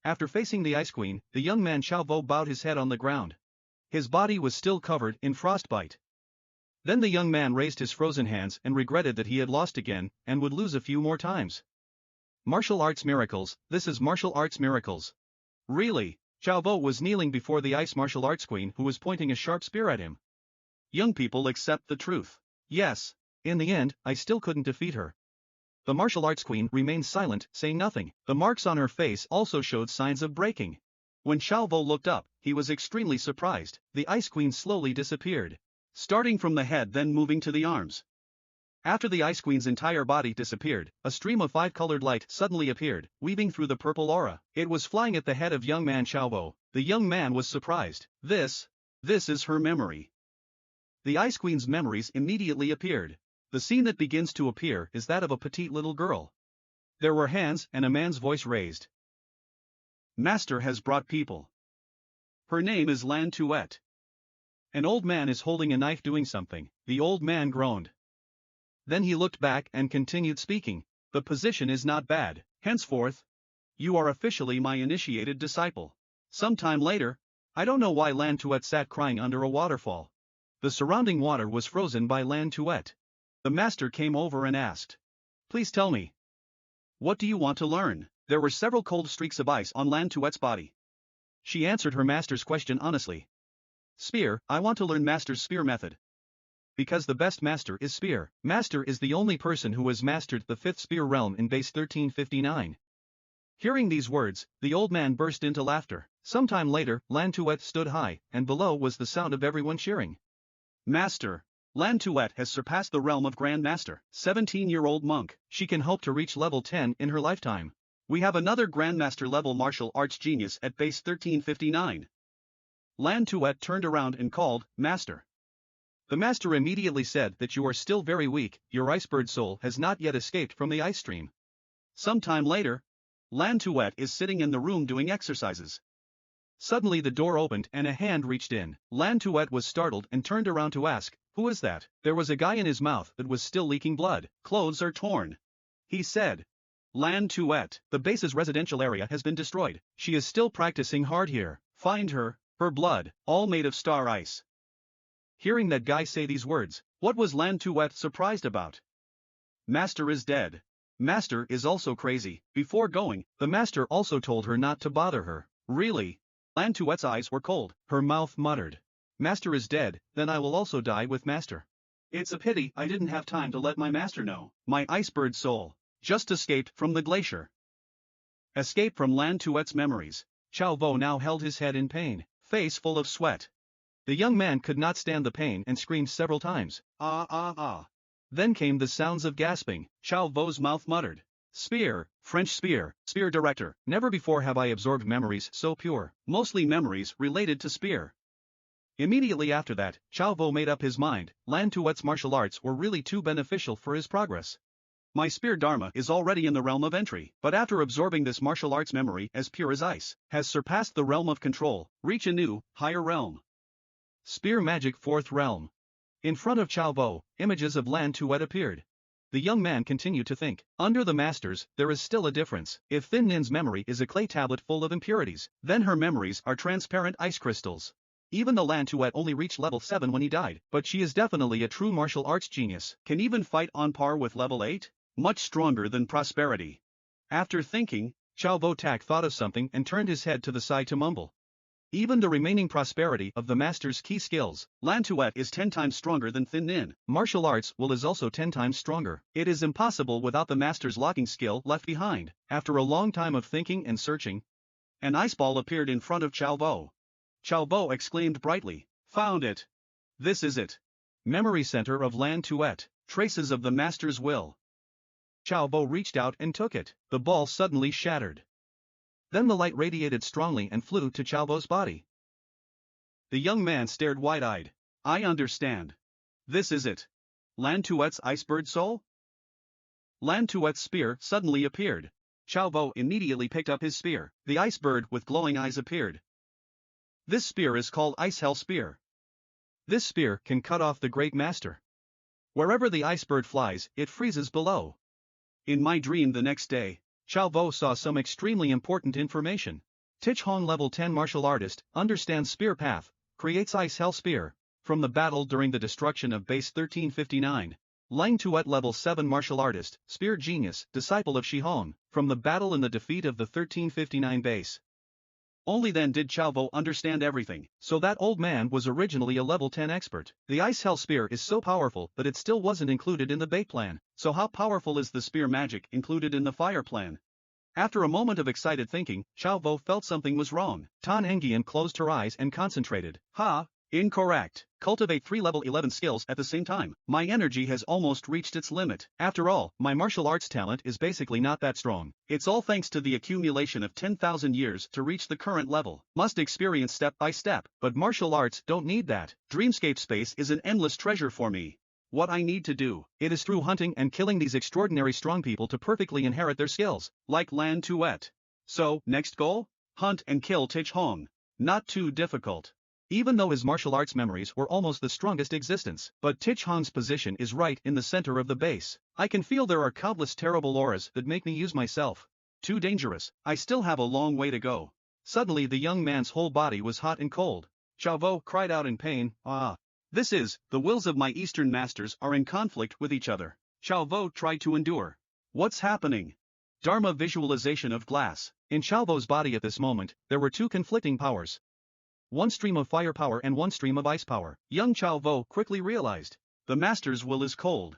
After facing the Ice Queen, the young man Xiaobo bowed his head on the ground. His body was still covered in frostbite. Then the young man raised his frozen hands and regretted that he had lost again, and would lose a few more times. Martial arts miracles, this is martial arts miracles. Really? Xiaobo was kneeling before the ice martial arts queen who was pointing a sharp spear at him. Young people accept the truth. Yes. In the end, I still couldn't defeat her. The martial arts queen remained silent, saying nothing. The marks on her face also showed signs of breaking. When Xiaobo looked up, he was extremely surprised. The ice queen slowly disappeared, starting from the head then moving to the arms. After the Ice Queen's entire body disappeared, a stream of five-colored light suddenly appeared, weaving through the purple aura. It was flying at the head of young man Xiaobo. The young man was surprised. This is her memory. The Ice Queen's memories immediately appeared. The scene that begins to appear is that of a petite little girl. There were hands and a man's voice raised. Master has brought people. Her name is Lan Tuet. An old man is holding a knife doing something. The old man groaned. Then he looked back and continued speaking. The position is not bad. Henceforth, you are officially my initiated disciple. Sometime later, I don't know why Lan Tuet sat crying under a waterfall. The surrounding water was frozen by Lan Tuet. The master came over and asked, "Please tell me. What do you want to learn?" There were several cold streaks of ice on Lan Tuet's body. She answered her master's question honestly. Spear, I want to learn master's spear method. Because the best master is spear. Master is the only person who has mastered the 5th spear realm in base 1359. Hearing these words, the old man burst into laughter. Sometime later, Lan Tuet stood high, and below was the sound of everyone cheering. Master! Lan Tuet has surpassed the realm of Grand Master. 17-year-old monk. She can hope to reach level 10 in her lifetime. We have another Grandmaster level martial arts genius at base 1359. Lan Tuet turned around and called, Master. The master immediately said that you are still very weak, your icebird soul has not yet escaped from the ice stream. Sometime later, Lan Tuet is sitting in the room doing exercises. Suddenly the door opened and a hand reached in. Lan Tuet was startled and turned around to ask, who is that? There was a guy in his mouth that was still leaking blood. Clothes are torn. He said. Lan Tuet, the base's residential area has been destroyed. She is still practicing hard here. Find her, her blood, all made of star ice. Hearing that guy say these words, what was Lan Tuet surprised about? Master is dead. Master is also crazy. Before going, the master also told her not to bother her. Really? Lan Tuet's eyes were cold. Her mouth muttered. Master is dead, then I will also die with master. It's a pity I didn't have time to let my master know. My icebird soul just escaped from the glacier. Escape from Lan Tuet's memories. Xiaobo now held his head in pain, face full of sweat. The young man could not stand the pain and screamed several times. Ah ah ah. Then came the sounds of gasping. Xiaobo's mouth muttered. Spear, French spear, spear director. Never before have I absorbed memories so pure, mostly memories related to spear. Immediately after that, Xiaobo made up his mind. Lan Tuet's martial arts were really too beneficial for his progress. My spear dharma is already in the realm of entry, but after absorbing this martial arts memory as pure as ice, has surpassed the realm of control, reach a new, higher realm. Spear magic 4th realm. In front of Xiaobo, images of Lan Tuet appeared. The young man continued to think. Under the masters, there is still a difference. If Thin Nin's memory is a clay tablet full of impurities, then her memories are transparent ice crystals. Even though Lan Tuet only reached level 7 when he died, but she is definitely a true martial arts genius. Can even fight on par with level 8? Much stronger than prosperity. After thinking, Xiaobo Tak thought of something and turned his head to the side to mumble. Even the remaining prosperity of the master's key skills, Lan Tuet is 10 times stronger than Thin Nin. Martial arts will is also 10 times stronger. It is impossible without the master's locking skill left behind. After a long time of thinking and searching, an ice ball appeared in front of Xiaobo. Xiaobo exclaimed brightly, found it. This is it. Memory center of Lan Tuet, traces of the master's will. Xiaobo reached out and took it. The ball suddenly shattered. Then the light radiated strongly and flew to Xiaobo's body. The young man stared wide-eyed. I understand. This is it. Lan Tuet's icebird soul? Lan Tuet's spear suddenly appeared. Xiaobo immediately picked up his spear. The icebird with glowing eyes appeared. This spear is called Ice Hell Spear. This spear can cut off the Great Master. Wherever the icebird flies, it freezes below. In my dream the next day, Xiaobo saw some extremely important information. Tich Hong level 10 martial artist, understands spear path, creates ice hell spear. From the battle during the destruction of base 1359. Lang Tuet level 7 martial artist, spear genius, disciple of Shi Hong, from the battle in the defeat of the 1359 base. Only then did Chao Vo understand everything, so that old man was originally a level 10 expert. The ice hell spear is so powerful that it still wasn't included in the bait plan, so how powerful is the spear magic included in the fire plan? After a moment of excited thinking, Chao Vo felt something was wrong. Tan Engian closed her eyes and concentrated. Ha! Incorrect. Cultivate 3 level 11 skills at the same time. My energy has almost reached its limit. After all, my martial arts talent is basically not that strong. It's all thanks to the accumulation of 10,000 years to reach the current level. Must experience step by step, but martial arts don't need that. Dreamscape space is an endless treasure for me. What I need to do, it is through hunting and killing these extraordinary strong people to perfectly inherit their skills, like Lan Tuet. So, next goal? Hunt and kill Tich Hong. Not too difficult. Even though his martial arts memories were almost the strongest existence, but Tich Hong's position is right in the center of the base. I can feel there are countless terrible auras that make me use myself. Too dangerous, I still have a long way to go. Suddenly the young man's whole body was hot and cold. Chao Vo cried out in pain, ah. This is, the wills of my Eastern masters are in conflict with each other. Chao Vo tried to endure. What's happening? Dharma visualization of glass. In Chao Vo's body at this moment, there were two conflicting powers. One stream of fire power and one stream of ice power. Young Chao Vo quickly realized. The master's will is cold.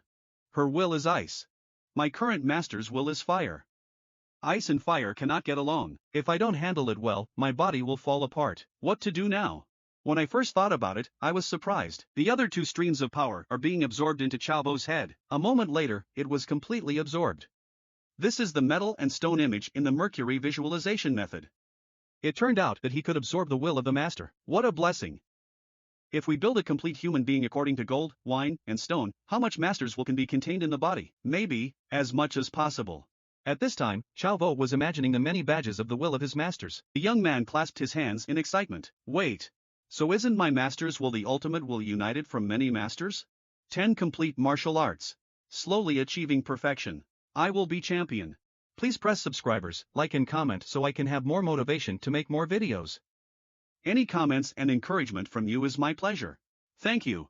Her will is ice. My current master's will is fire. Ice and fire cannot get along. If I don't handle it well, my body will fall apart. What to do now? When I first thought about it, I was surprised. The other two streams of power are being absorbed into Chao Vo's head. A moment later, it was completely absorbed. This is the metal and stone image in the Mercury visualization method. It turned out that he could absorb the will of the master. What a blessing! If we build a complete human being according to gold, wine, and stone, how much master's will can be contained in the body? Maybe, as much as possible. At this time, Chao Vo was imagining the many badges of the will of his masters. The young man clasped his hands in excitement. Wait. So isn't my master's will the ultimate will united from many masters? 10 complete martial arts. Slowly achieving perfection. I will be champion. Please press subscribers, like and comment so I can have more motivation to make more videos. Any comments and encouragement from you is my pleasure. Thank you.